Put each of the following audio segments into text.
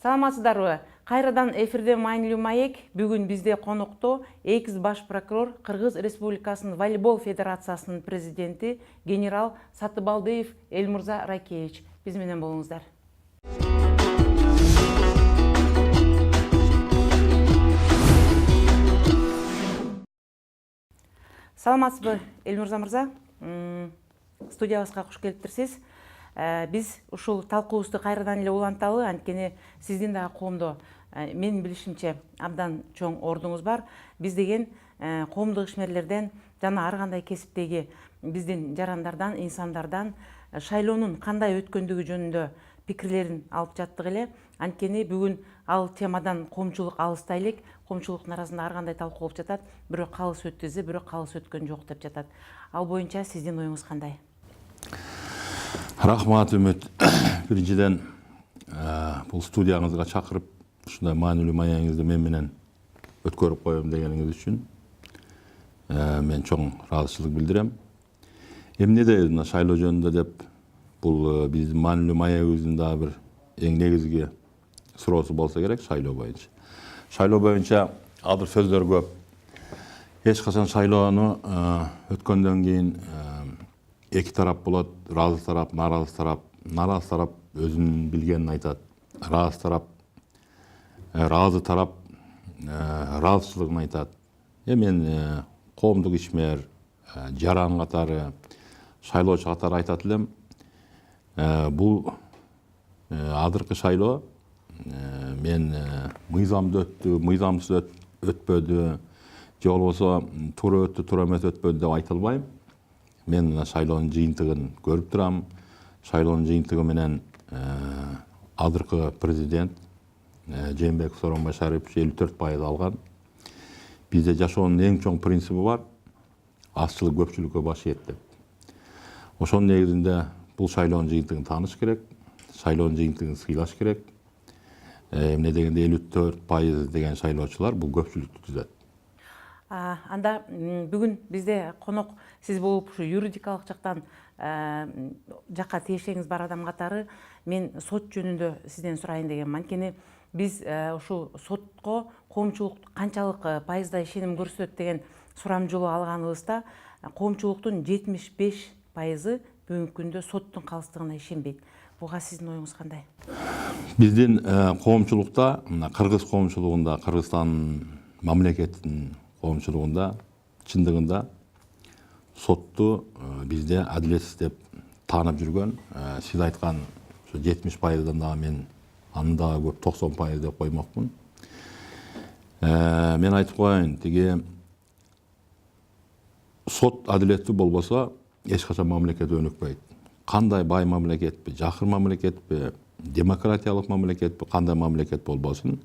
Саламатсыздарбы? Кайрадан эфирде Маанилүү маек. Бүгүн бизде конокто экс баш прокурор Кыргыз Республикасынын волейбол федерациясынын президенти генерал Сатыбалдиев Элмурза Ракевич. Биз менен болуңуздар. Саламатсызбы, Элмурза мырза? Студиябызга куш келиптирсиз. Биз ушул талкуубузду кайрадан эле уланталы, анткени сиздин дагы коомдо менин билишимче абдан чоң ордуңуз бар. Биз деген коомдук ишмерлерден жана ар кандай кесиптеги биздин жарандардан, инсандардан шайлоонун кандай өткөндүгү жөнүндө пикирлерин алып жаттык эле. Анткени бүгүн ал темадан коомчулук алыстай элек, коомчулуктун арасында ар кандай талкуу болуп жатат. Бирок калыс өткөзү, бирок калыс өткөн жок деп жатат. Ал боюнча сиздин оюңуз кандай? Рахмат Үмүт. Биринчиден бул студияңызга чакырып, ушундай маанилүү маегиңизди мен менен өткөрүп коем дегениңиз үчүн мен чоң ыраазычылык билдирем. Эмне мына шайлоо жөнүндө деп, бул биздин маанилүү маегибиздин дагы бир эң негизги суроосу болсо керек шайлоо боюнча. Шайлоо боюнча азыр сөздөр көп. Эч качан шайлоону өткөндөн кийин эки тарап болот, ыраазы тарап, нааразы тарап. Нааразы тарап өзүнүн билгенин айтат. Ыраазы тарап ыраазычылыгын айтат. Мен коомдук ишмер, жаран катары, шайлоочу катары айтат элем. Бул азыркы шайлоо мен мыйзамдуу өттү, мыйзамсыз өтпөдү, же болбосо туура өттү, туура эмес өтпөдү деп айта албайм. Мен шайлоонун жыйынтыгын көрүп турам. Шайлоонун жыйынтыгы менен азыркы президент Жээнбеков Сооронбай Шарипович 54% алган. Бизде жашоонун эң чоң принциби бар. Азчылык көпчүлүккө баш ийет деп. Ошонун негизинде бул шайлоонун жыйынтыгын тааныш керек. Шайлоонун жыйынтыгын сыйлаш керек. Эмне дегенде 54% деген шайлоочулар бул көпчүлүктү түзөт. Анда бүгүн бизде конок сиз болуп, ушу юридикалык жактан жакка тиешеңиз бар адам катары мен сот жөнүндө сизден сурайын дегенмин. Анткени биз ушул сотко коомчулук канчалык пайызда ишеним көрсөтөт деген сурамжылоо алганыбызда коомчулуктун 75% бүгүнкү күндө соттун калыстыгына ишенбейт. Буга сиздин оюңуз кандай? Биздин коомчулукта, кыргыз коомчулугунда, Кыргызстан мамлекетинин коомчулугунда чындыгында сотту бизде адилетсиз деп таанып жүргөн. Сиз айткан 70%дан дагы мен аны дагы көп 90% деп коймокмун. Мен айтып коеюн, тиги сот адилеттүү болбосо эч качан мамлекет өнүкпөйт. Кандай бай мамлекетпи, жакыр мамлекетпи, демократиялык мамлекетпи, кандай мамлекет болбосун,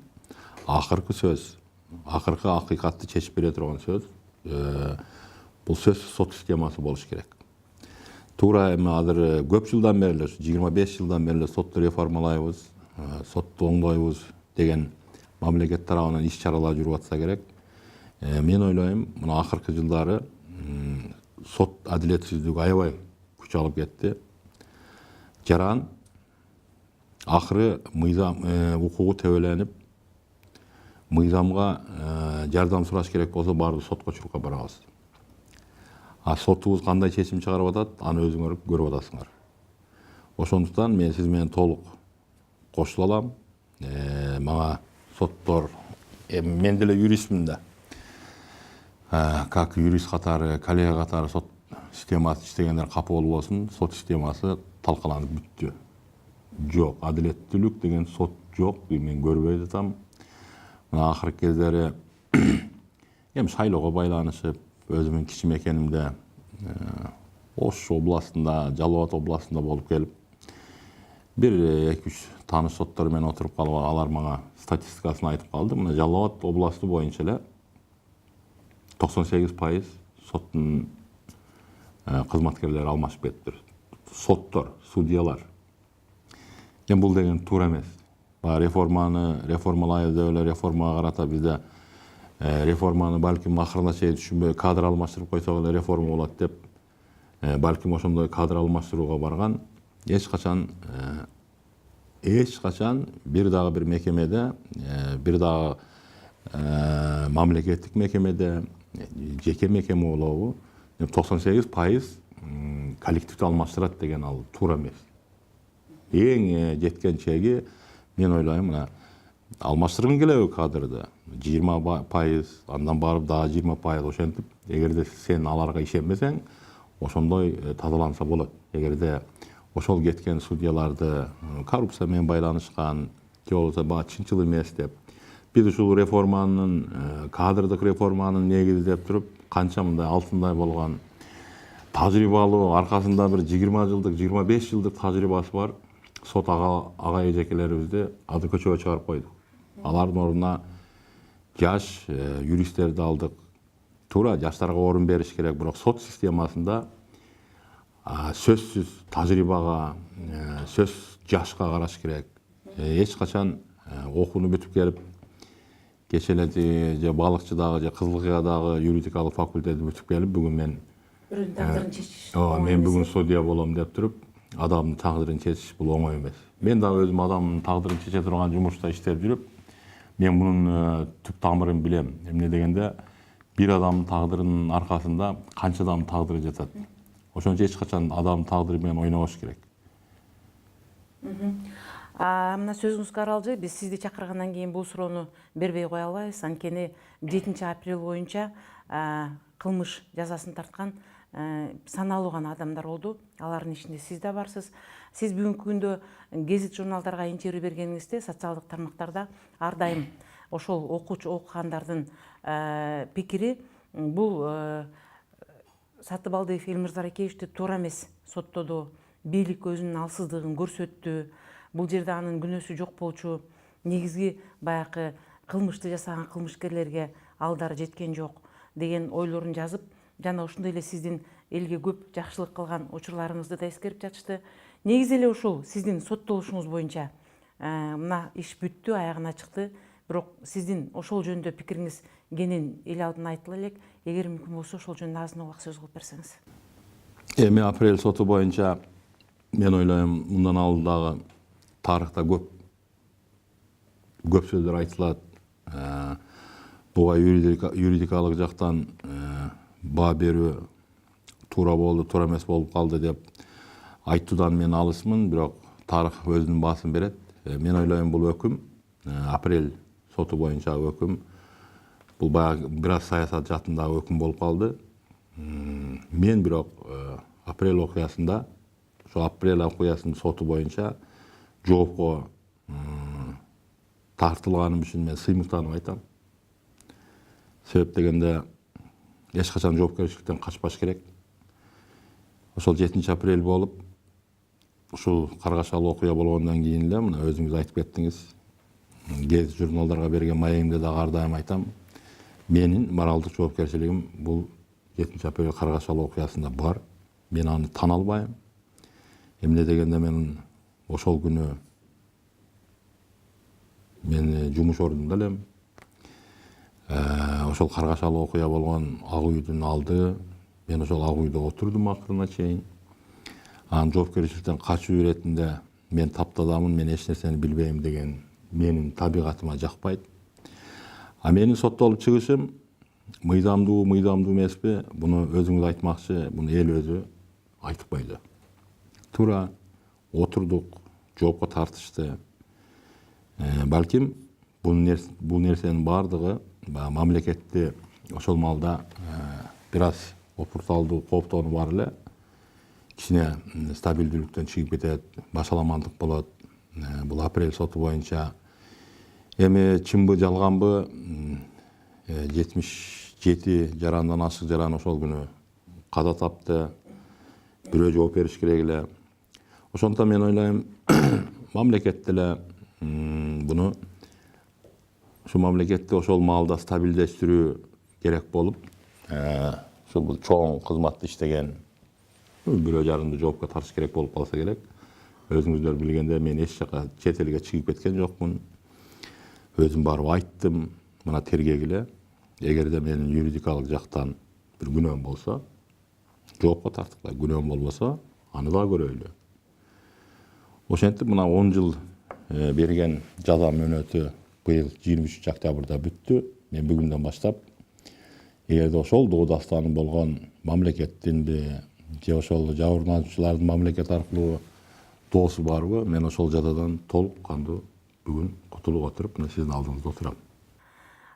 акыркы сөз, акыркы акыйкатты чечип бере турган сөз, бул сөз сот системасы болуш керек. Туура эми азыр көп жылдан бери эле, 25 жылдан бери эле сотту реформалайбыз, сотту оңдойбуз деген мамлекет тарабынан иш-чаралар жүрүп атса керек. Мен ойлойм, мына акыркы жылдары сот адилетсиздиги аябай күч алып кетти. Жаран акыры мыйзам укугу тебеленип, мыйзамга жардам сураш керек болсо баарды сотко чуркап барабыз. Сотубуз кандай чечим чыгарып атат, аны өзүңөр көрүп атасыңар. Ошондуктан мен сиз менен толук кошула алам. Мага соттор, мен деле юристмин да. Как юрист катары, коллега катары сот системасы иштегендер капа болбосун, сот системасы талкаланып бүттү. Жок, адилеттүүлүк деген сот жок, мен көрбөй жатам. Мына акыркы кездери эми шайлоого байланышып, өзүмүн кичи мекенимде Ош областында, Жалал Абад областында болуп келип, бир 2-3 тааныш соттор менен отуруп калып, алар мага статистикасын айтып калды. Мына Жалал Абад областы боюнча эле 98% соттун кызматкерлери алмашып кетиптир. Соттор, судьялар. Эми бул деген туура эмес. Реформалайбыз деп эле реформага карата бизде реформаны балким акырына чейин түшүнбөй кадр алмаштырып койсок эле реформа болот деп балким ошондой кадр алмаштырууга барган. Эч качан эч качан бир дагы бир мекемеде, бир дагы мамлекеттик мекемеде, жеке мекеме болобу 98% коллективди алмаштырат деген ал туура эмес. Эң жеткен чеги мен ойлойм, мына алмаштыргың келеби кадрды 20%, андан барып дагы 20% ошентип, эгерде сен аларга ишенбесең, ошондой тазаланса болот. Эгерде ошол кеткен судьяларды коррупция менен байланышкан, же болбосо баа чынчыл эмес деп, биз ушул реформанын, кадрдык реформанын негизи деп туруп, канча мындай алтындай болгон тажрыйбалуу, аркасында бир 20 жылдык, 25 жылдык тажрыйбасы бар сот ага эжекелерибизди азыр көчөгө чыгарып койдук. Алардын ордуна жаш юристтерди алдык. Туура, жаштарга орун бериш керек, бирок сот системасында сөзсүз тажрыйбага, сөз жашка караш керек. Эч качан окууну бүтүп келип, кечелети же балыкчыдагы же Кызылкыядагы юридикалык факультетти бүтүп келип, бүгүн мен бирөөнүн тагдырын чечиш. мен бүгүн судья болом деп туруп, адамдын тагдырын чечиш бул оңой эмес. Мен дагы өзүм адамдын тагдырын чече турган жумушта иштеп жүрүп, мен мунун түп тамырын билем. Эмне дегенде, бир адамдын тагдырынын аркасында канча адамдын тагдыры жатат. Ошон үчүн эч качан адамдын тагдыры менен ойнобош керек. Мына сөзүңүзгө аралжы, биз сизди чакыргандан кийин бул суроону бербей кое албайбыз. Анткени 7 апрель боюнча кылмыш жазасын тарткан саналуу гана адамдар болду. Алардын ичинде сиз да барсыз. Сиз бүгүнкү күндө гезит журналдарга интервью бергениңизде социалдык тармактарда ар дайым ошол окугандардын пикири бул Сатыбалдиев Элмир Заракеевичти туура эмес соттоду, бийлик өзүнүн алсыздыгын көрсөттү. Бул жерде анын күнөөсү жок болчу. Негизги баягы кылмышты жасаган кылмышкерлерге алдары жеткен жок деген ойлорун жазып, жана ошондой эле сиздин элге көп жакшылык кылган учурларыңызды да эскерип жатышты. Негизи эле ушул сиздин соттолушуңуз боюнча мына иш бүттү, аягына чыкты. Бирок сиздин ошол жөнүндө пикириңиз кенен эл алдына айтыла элек. Эгер мүмкүн болсо ошол жөнүндө азын улак сөз кылып берсеңиз. Эми апрель соту боюнча мен ойлойм, мындан алдагы тарыхта көп сөздөр айтылат. Буга юридикалык жактан баа берүү туура болду, туура эмес болуп калды деп айтуудан мен алысмын, бирок тарых өзүнүн баасын берет. Мен ойлойм, бул өкүм, апрель соту боюнча өкүм, бул баягы бир аз саясат жаатындагы өкүм болуп калды. Мен бирок апрель окуясында, ошо апрель окуясынын соту боюнча жоопко тартылганым үчүн мен сыймыктанып айтам. Себеп дегенде, эч качан жоопкерчиликтен качпаш керек. Ошол 7 апрель болуп, ушул каргашалуу окуя болгондон кийин эле, мына өзүңүз айтып кеттиңиз, гезит журналдарга берген маегимде дагы ар дайым айтам, менин моралдык жоопкерчилигим бул 7 апрель каргашалуу окуясында бар. Мен аны тана албайм. Эмне дегенде, мен ошол күнү мен жумуш ордунда элем. Ошол каргашалуу окуя болгон ак үйдүн алды. Мен ошол ак үйдө отурдум акырына чейин. Анан жоопкерчиликтен качуу иретинде мен таптадамын, мен эч нерсени билбейм деген менин табигатыма жакпайт. А менин соттолуп чыгышым мыйдамдуу эмеспи? Буну өзүңүз айтмакчы, буну эл өзү айтып койду. Туура отурдук, жоопко тартышты. Балким бул нерсенин баардыгы мамлекетти ошол маалда бир аз опурталдуу кооптоону бар эле. Кичине стабилдүүлүктөн чыгып кетет, башаламандык болот. Бул апрель соту боюнча эми чынбы жалганбы 77 жарандан ашык жаран ошол күнү каза тапты. Бирөө жооп бериш керек эле. Ошондуктан мен ойлойм, мамлекет деле буну ушу мамлекетти ошол маалда стабилдештирүү керек болуп, ушул чоң кызматты иштеген бирөө жаранды жоопко тартыш керек болуп калса керек. Өзүңүздөр билгендей, мен эч жака чет элге чыгып кеткен жокмун. Өзүм барып айттым, мына тергегиле. Эгерде менин юридикалык жактан бир күнөөм болсо, жоопко тарткыла. Күнөөм болбосо, аны да көрөйлү. Ошентип мына 10 жыл берген жаза мөөнөтү быйыл 23 октябрда бүттү. Мен бүгүндөн баштап эгерде ошол Доо-Дастаны болгон мамлекеттинби же ошол жабырлануучулардын мамлекет аркылуу доосу барбы, мен ошол жазадан толук кандуу бүгүн кутулуп отуруп, мына сиздин алдыңызда отурам.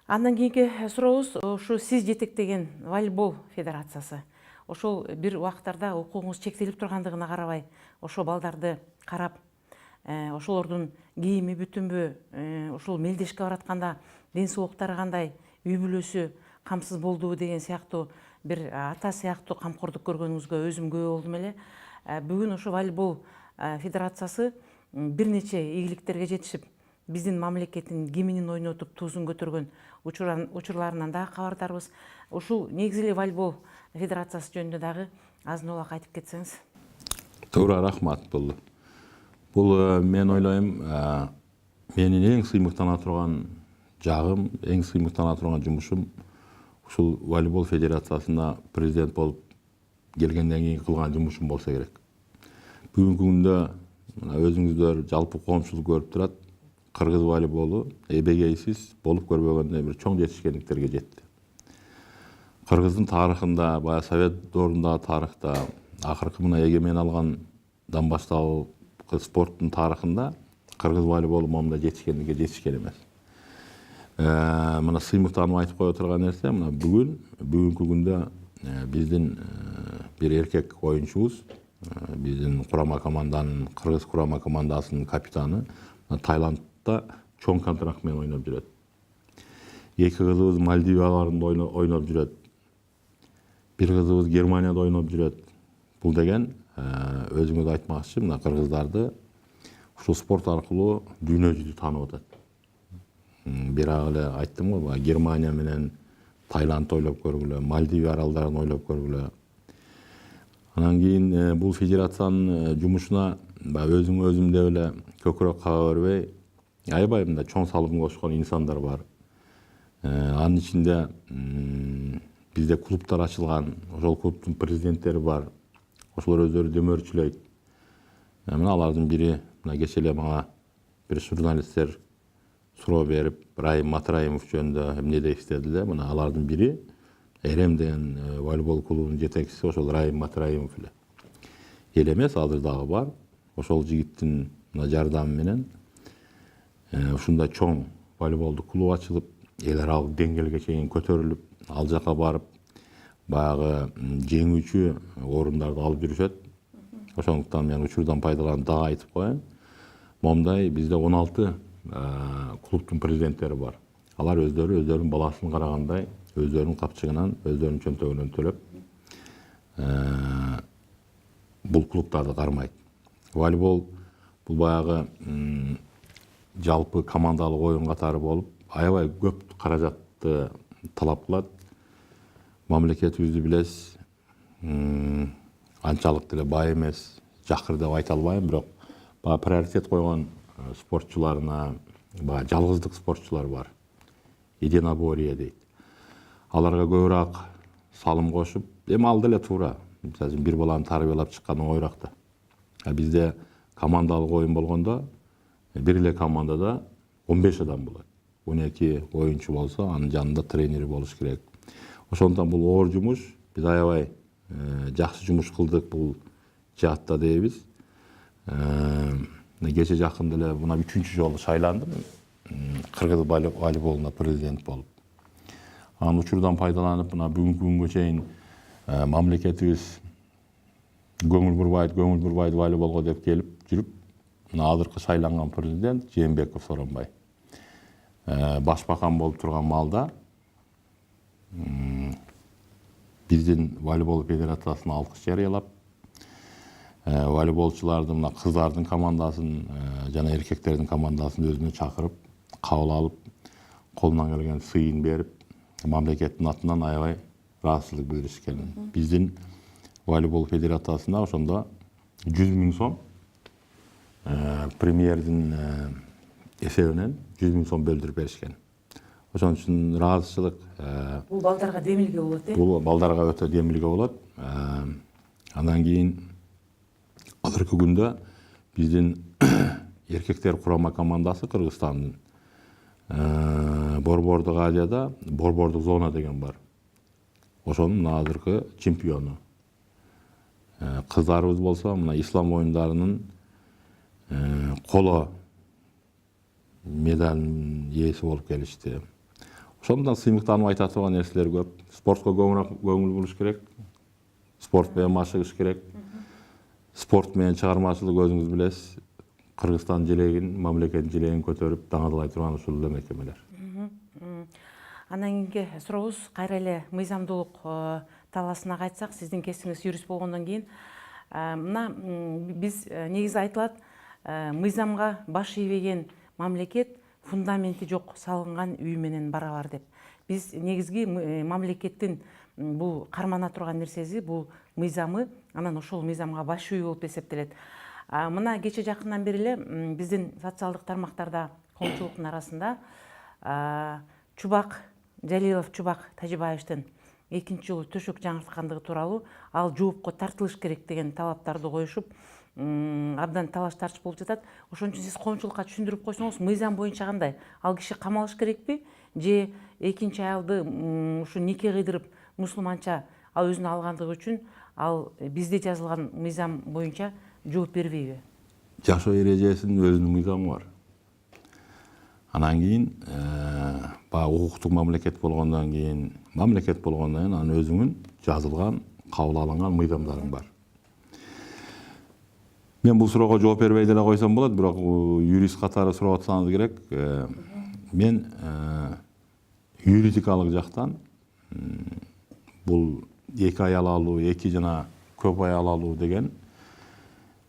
Андан кийинки сурообуз ушу сиз жетектеген волейбол федерациясы. Ошол бир убакыттарда укугуңуз чектелип тургандыгына карабай, ошо балдарды карап, ошолордун кийими бүтүнбү, ушул мелдешке баратканда ден соолуктары кандай, үй бүлөсү камсыз болдубу деген сыяктуу бир ата сыяктуу камкордук көргөнүңүзгө өзүм күбө болдум эле. Бүгүн ошо волейбол федерациясы бир нече ийгиликтерге жетишип, биздин мамлекеттин гимнин ойнотуп туузун көтөргөн учурларынан дагы кабардарбыз. Ушул негизи эле волейбол федерациясы жөнүндө дагы азын-аулак айтып кетсеңиз. Туура, рахмат. Бул мен ойлойм, менин эң сыймыктана турган жагым, эң сыймыктана турган жумушум ушул волейбол федерациясына президент болуп келгенден кийин кылган жумушум болсо керек. Бүгүнкү күндө өзүңүздөр жалпы коомчулук көрүп турат, кыргыз волейболу эбегейсиз болуп көрбөгөндөй бир чоң жетишкендиктерге жетти. Кыргыздын тарыхында, баягы совет доорундагы тарыхта, акыркы мына эгемен алгандан баштап спорттун тарыхында кыргыз волейболу момундай жетишкендикке жетишкен эмес. Мына сыймыктанып айтып кое турган нерсе, мына бүгүнкү күндө биздин бир эркек оюнчубуз, биздин курама команданын, кыргыз курама командасынын капитаны Таиландда чоң контракт менен ойноп жүрөт. Эки кызыбыз Мальдиваларында ойноп жүрөт. Бир кызыбыз Германияда ойноп жүрөт. Бул деген өзүңүз айтмакчы, мына кыргыздарды ушул спорт аркылуу дүйнө жүзү таанып атат. Бирак эле айттым го, Германия менен Таиланд ойлоп көргүлө, Мальдива аралдарын ойлоп көргүлө. Анан кийин бул федерациянын жумушуна өзүм деп эле көкүрөк кага бербей, аябай мындай чоң салым кошкон инсандар бар. Анын ичинде бизде клубтар ачылган, ошол клубтун президенттери бар. Ошолор өздөрү дөмөрчүлөйт. Мына алардын бири, мына кечээ эле мага бир журналисттер суроо берип, Райым Матраимов жөнүндө эмне дейсиз деди. Мына алардын бири Эрем деген волейбол клубунун жетекчиси ошол Райым Матраимов эле. Эл эмес, азыр дагы бар. Ошол жигиттин жардамы менен ушундай чоң волейболдук клуб ачылып, эл аралык деңгээлге чейин көтөрүлүп, ал жака барып, баягы жеңүүчү орундарды алып жүрүшөт. Ошондуктан мен учурдан пайдаланып дагы айтып коеюн. Момундай бизде 16 клубтун президенттери бар. Алар өздөрүнүн баласын карагандай, өздөрүнүн капчыгынан, өздөрүнүн чөнтөгүнөн төлөп бул клубтарды кармайт. Волейбол бул баягы жалпы командалык оюн катары болуп, аябай көп каражатты талап кылат. Мамлекетибизди билесиз, анчалык деле бай эмес, жакыр деп айта албайм, бирок баягы приоритет койгон спортчуларына, баягы жалгыздык спортчулар бар. Единоборье дейт. Аларга көбүрөөк салым кошуп, эми ал деле туура. Мисалы үчүн бир баланы тарбиялап чыккан оңойраак да. Бизде командалык оюн болгондо бир эле командада 15 адам болот. 12 оюнчу болсо, анын жанында тренери болуш керек. Ошондуктан бул оор жумуш, биз аябай жакшы жумуш кылдык бул жаатта дейбиз. Кечээ жакында эле мына 3-чү жолу шайландым кыргыз волейболуна президент болуп. Анын учурдан пайдаланып, мына бүгүнкү күнгө чейин мамлекетибиз көңүл бурбайт волейболго деп келип жүрүп, мына азыркы шайланган президент Жээнбеков Сооронбай башбакан болуп турган маалда биздин волейбол федерациясына алкыш жарыялап, волейболчулардын, мына кыздардын командасын жана эркектердин командасын өзүнө чакырып, кабыл алып, колунан келген сыйын берип, мамлекеттин атынан аябай ыраазычылык билдиришкен. Биздин волейбол федерациясына ошондо 100 000 сом премьердин эсебинен 100 000 сом бөлдүрүп беришкен. Ошон үчүн ыраазычылык. Бул балдарга демилге болот, Бул балдарга өтө демилге болот. Андан кийин азыркы күндө биздин эркектер курама командасы Кыргызстандын. Борбордук Азияда борбордук зона деген бар. Ошонун азыркы чемпиону. Кыздарыбыз болсо мына ислам оюндарынын коло медалынын ээси болуп келишти. Ошондон сыймыктанып айта турган нерселер көп. Спортко көңүл буруш керек. Спорт менен машыгыш керек. Спорт менен чыгармачылык өзүңүз билесиз. Кыргызстан желегин, мамлекеттин желегин көтөрүп даңадылай турган ушул эле мекемелер. Андан кийинки сурообуз кайра эле мыйзамдуулук талаасына кайтсак, сиздин кесиңиз юрист болгондон кийин мына биз негизи айтылат, мыйзамга баш ийбеген мамлекет фундаменти жок салынган үй менен барабар деп. Биз негизги мамлекеттин бул кармана турган нерсеси бул мыйзамы, анан ошол мыйзамга баш үй болуп эсептелет. Мына кече жакындан бери эле биздин социалдык тармактарда коомчулуктун арасында Жалилов Чубак Тажибаевдин экинчи жолу төшөк жаңырткандыгы тууралуу ал жоопко тартылыш керек деген талаптарды коюшуп, абдан талаш тартыш болуп жатат. Ошон үчүн сиз коомчулукка түшүндүрүп койсоңуз, мыйзам боюнча кандай? Ал киши камалыш керекпи? Же экинчи аялды ушу нике кыйдырып мусулманча ал өзүнө алгандыгы үчүн ал бизде жазылган мыйзам боюнча жооп бербейби? Жашоо эрежесинин өзүнүн мыйзамы бар. Анан кийин укуктук мамлекет болгондон кийин анын өзүнүн жазылган, кабыл алынган мыйзамдары бар. Мен бул суроого жооп бербей деле койсом болот, бирок юрист катары сурап атсаңыз керек. Мен юридикалык жактан бул эки аял алуу, эки жана көп аял алуу деген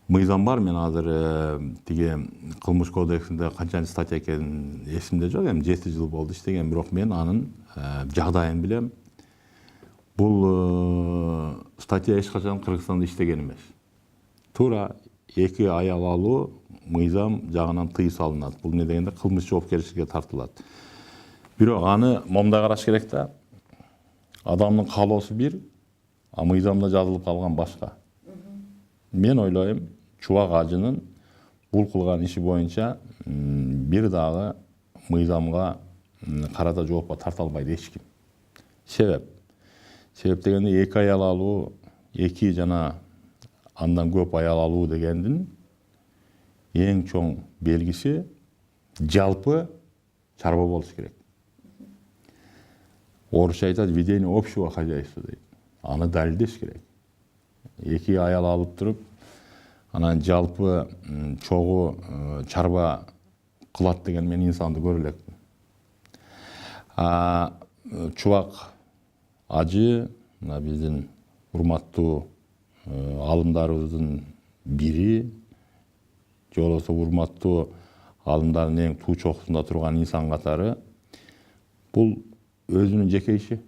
мыйзам бар. Мен азыр тиги кылмыш кодексинде канчанчы статья экенин эсимде жок, эми 7 жыл болду иштеген, бирок мен анын жагдайын билем. Бул статья эч качан Кыргызстанда иштеген эмес. Туура эки аял алуу мыйзам жагынан тыюу салынат. Бул эмне дегенде кылмыш жоопкерчиликке тартылат. Бирок аны момундай караш керек да. Адамдын каалоосу бир, а мыйзамда жазылып калган башка. Мен ойлойм, Чубак ажынын бул кылган иши боюнча бир дагы мыйзамга карата жоопко тарта албайт эч ким. Себеп дегенде эки аял алуу, эки жана андан көп аял алуу дегендин эң чоң белгиси жалпы чарба болуш керек. Орусча айтат, ведение общего хозяйства дейт. Аны далилдеш керек. Эки аял алып туруп, анан жалпы чогуу чарба кылат деген мен инсанды көрө элекмин. Чубак ажы биздин урматтуу алымдарыбыздын бири, же болбосо урматтуу алымдардын эң туу чокусунда турган инсан катары. Бул өзүнүн жеке иши.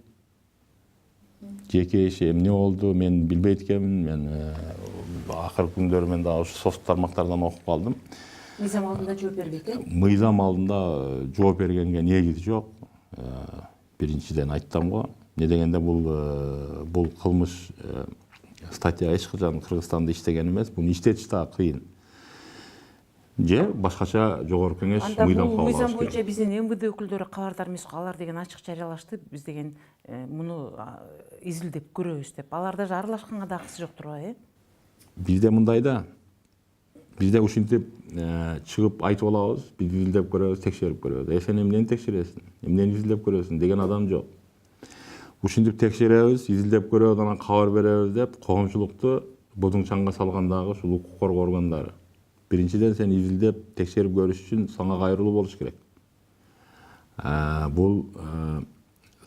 Эмне болду мен билбейт экенмин. Мен акыркы күндөрү мен дагы ушу социалдык тармактардан окуп калдым. Мыйзам алдында жооп бербейт э? Мыйзам алдында жооп бергенге негизи жок. Биринчиден айттым го. Не дегенде бул кылмыш статья эч качан Кыргызстанда иштеген эмес. Буну иштетиш да кыйын. Же башкача жогорку кеңеш мыйзам кабыл алыш керек. Мыйзам боюнча биздин МВД өкүлдөрү кабардар эмес, алар деген ачык жарыялашты. Биз деген муну изилдеп көрөбүз деп. Алар даже аралашканга да акысы жок турбайбы, Бизде мындай да. Бизде ушинтип чыгып айтып алабыз, биз изилдеп көрөбүз, текшерип көрөбүз. Сен эмнени текшересиң, эмнени изилдеп көрөсүң деген адам жок. Ушинтип текшеребиз, изилдеп көрөбүз, анан кабар беребиз деп коомчулукту будуң чаңга салгандагы ушул укук коргоо органдары. Биринчиден сен изилдеп, текшерип көрүш үчүн сага кайрылуу болуш керек. Бул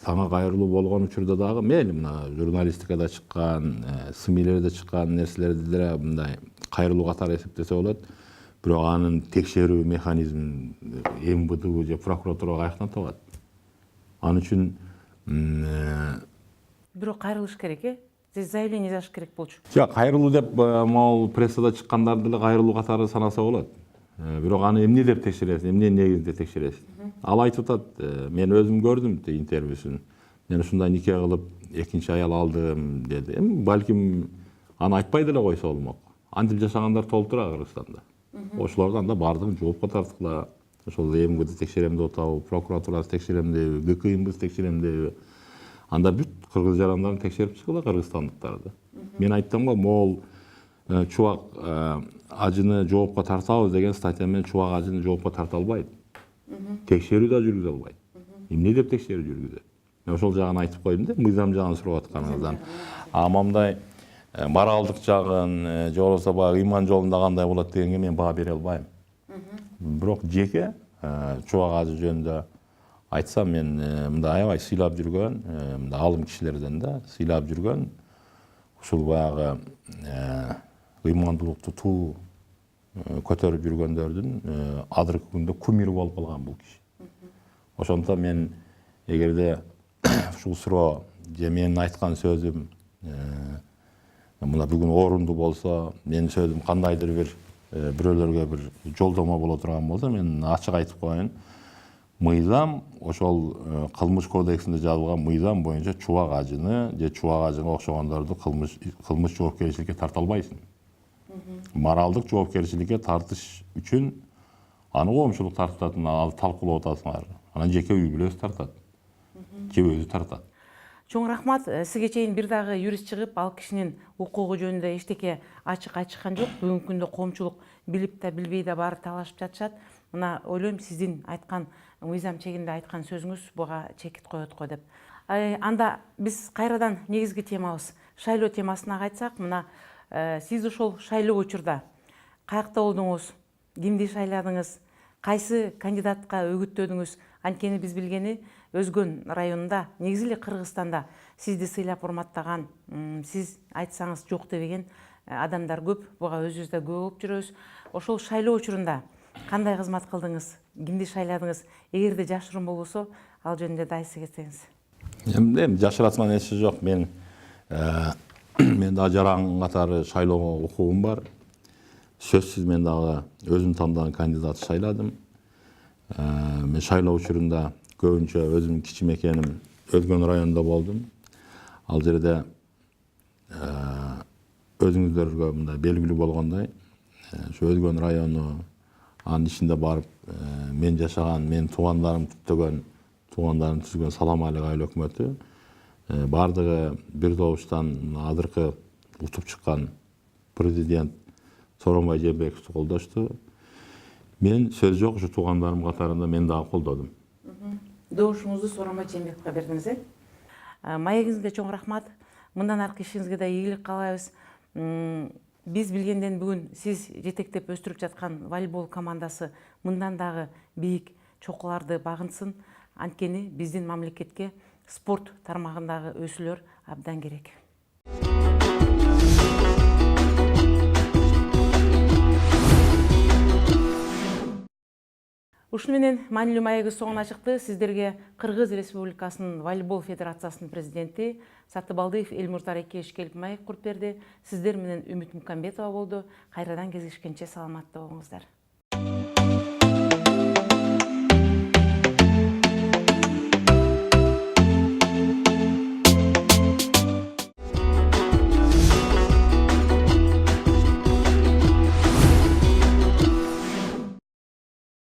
сага кайрылуу болгон учурда дагы мейли мына журналистикада чыккан, СМИлерде чыккан нерселерди деле мындай кайрылуу катары эсептесе болот. Бирок анын текшерүү механизмин МВД же прокуратура каяктан табат? Ал үчүн бирок кайрылыш керек, э? Заявление жазыш керек болчу. Жок, кайрылуу деп могул прессада чыккандарды деле кайрылуу катары санаса болот. Бирок аны эмне деп текшересиң, эмне негизинде текшересиң? Ал айтып атат, мен өзүм көрдүм интервьюсун. Мен ушундай нике кылып, экинчи аял алдым деди. Балким аны айтпай деле койсо болмок. Антип жашагандар толтура Кыргызстанда. Ошолордон да баардыгын жоопко тарткыла. Ошол МГД текшерем деп атабы, прокуратурасы текшерем деби, ГКИМБыз текшерем деби. Анда бүт кыргыз жарандарын текшерип чыгыла кыргызстандыктарды. Мен айттым го, могул чубак ажыны жоопко тартабыз деген статья менен чубак ажыны жоопко тарта албайт. Текшерүү да жүргүзө албайт. Эмне деп текшерүү жүргүзөт? Мен ошол жагын айтып койдум да, мыйзам жагын сурап атканыңыздан. Мындай моралдык жагын, же болбосо баягы ыйман жолунда кандай болот дегенге мен баа бере албайм. Бирок жеке чубак ажы жөнүндө айтсам, мен мындай аябай сыйлап жүргөн, мындай алым кишилерден да сыйлап жүргөн, ушул баягы ыймандуулукту туу көтөрүп жүргөндөрдүн азыркы күндө кумири болуп калган бул киши. Ошондуктан мен эгерде ушул суроо же менин айткан сөзүм мына бүгүн орундуу болсо, менин сөзүм кандайдыр бир бирөөлөргө бир жолдомо боло турган болсо, мен ачык айтып коеюн. Мыйзам, ошол кылмыш кодексинде жазылган мыйзам боюнча чубак ажыны же чубак ажыга окшогондорду кылмыш жоопкерчиликке тарта албайсың. Моралдык жоопкерчиликке тартыш үчүн аны коомчулук тартатын, ал талкуулап атасыңар. Анан жеке үй бүлөсү тартат. Же өзү тартат. Чоң рахмат. Сизге чейин бир дагы юрист чыгып, ал кишинин укугу жөнүндө эчтеке ачык айтышкан жок. Бүгүнкү күндө коомчулук билип да билбей да баары талашып жатышат. Мына ойлойм, сиздин айткан мыйзам чегинде айткан сөзүңүз буга чекит коет го деп. Анда биз кайрадан негизги темабыз шайлоо темасына кайтсак, мына сиз ошол шайлоо учурда каякта болдуңуз, кимди шайладыңыз, кайсы кандидатка үгүттөдүңүз? Анткени биз билгени Өзгөн районунда, негизи эле Кыргызстанда сизди сыйлап урматтаган, сиз айтсаңыз жок дебеген адамдар көп. Буга өзүбүз да күбө болуп жүрөбүз. Ошол шайлоо учурунда кандай кызмат кылдыңыз, кимди шайладыңыз? Эгерде жашыруун болбосо, ал жөнүндө да айтса кетсеңиз. Эми жашыратман нерсе жок. Мен дагы жаран катары шайлоого укугум бар. Сөзсүз мен дагы өзүм тандаган кандидатты шайладым. Мен шайлоо учурунда көбүнчө өзүм кичи мекеним Өзгөн районунда болдум. Ал жерде өзүңүздөргө мындай белгилүү болгондой, ошо Өзгөн району, анын ичинде барып мен жашаган, менин туугандарым түзгөн Салам алек айыл өкмөтү баардыгы бир добуштан азыркы утуп чыккан президент Сооронбай Жээнбековду колдошту. Мен сөз жок, ушу туугандарым катарында мен дагы колдодум. Добушуңузду Сооронбай Жээнбековго бердиңиз, э? Маегиңизге чоң рахмат. Мындан аркы ишиңизге да ийгилик каалайбыз. Биз билгенден бүгүн сиз жетектеп өстүрүп жаткан волейбол командасы мындан дагы бийик чокуларды багынсын. Анткени биздин мамлекетке спорт тармагындагы өсүүлөр абдан керек. Ушуну менен маанилүү маегибиз соңуна чыкты. Сиздерге Кыргыз Республикасынын волейбол федерациясынын президенти Сатыбалдыев Элмуртар Арекеевич келип маек куруп берди. Сиздер менен Үмүт Мукамбетова болду. Кайрадан кездешкенче саламатта болуңуздар.